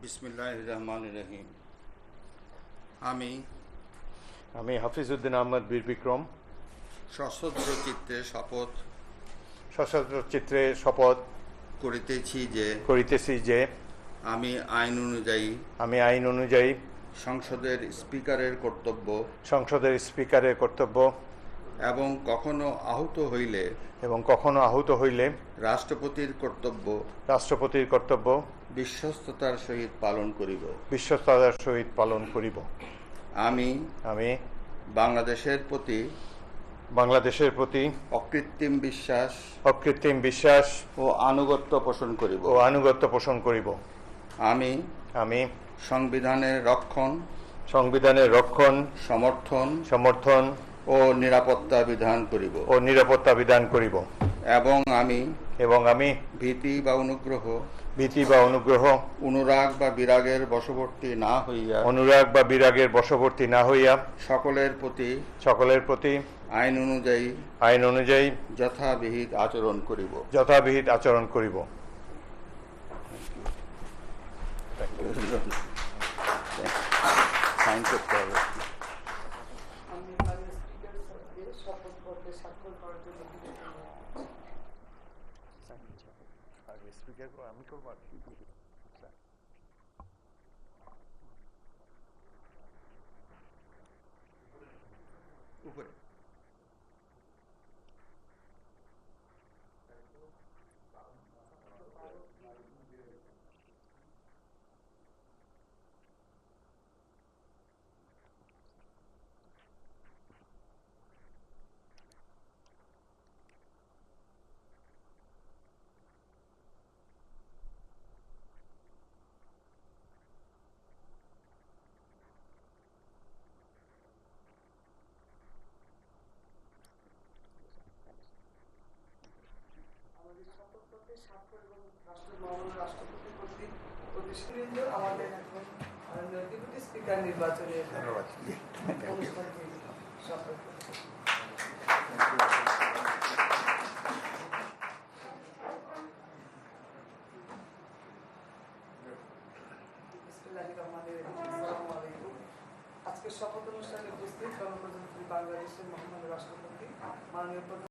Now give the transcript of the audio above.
বিসমিল্লাহির রহমানির রহিম। আমি হাফিজউদ্দিন আহমদ বীর বিক্রম সশস্ত্র চিত্তে শপথ করিতেছি যে আমি আইন অনুযায়ী সংসদের স্পিকারের কর্তব্য এবং কখনো আহত হইলে রাষ্ট্রপতির কর্তব্য বিশ্বস্ততার সহিত পালন করিব। আমি বাংলাদেশের প্রতি অকৃত্রিম বিশ্বাস ও আনুগত্য পোষণ করিব। আমি সংবিধানের রক্ষণ সমর্থন ও নিরাপত্তা বিধান করিব এবং আমি ভীতি বা অনুগ্রহ অনুরাগ বা বিরাগের বশবর্তী না হইয়া সকলের প্রতি আইন অনুযায়ী যথাবিহিত আচরণ করিব। সাইন করতে হবে। আমি করবো উপরে রাষ্ট্রপতি কর্তৃক প্রতিষ্ঠিত আমাদের এখন ডেপুটি স্পিকার নির্বাচনের অনুষ্ঠানটি সফল করছে। আজকের শপথ অনুষ্ঠানে উপস্থিত গণপ্রজাতন্ত্রী বাংলাদেশের মহামান্য রাষ্ট্রপতি মাননীয়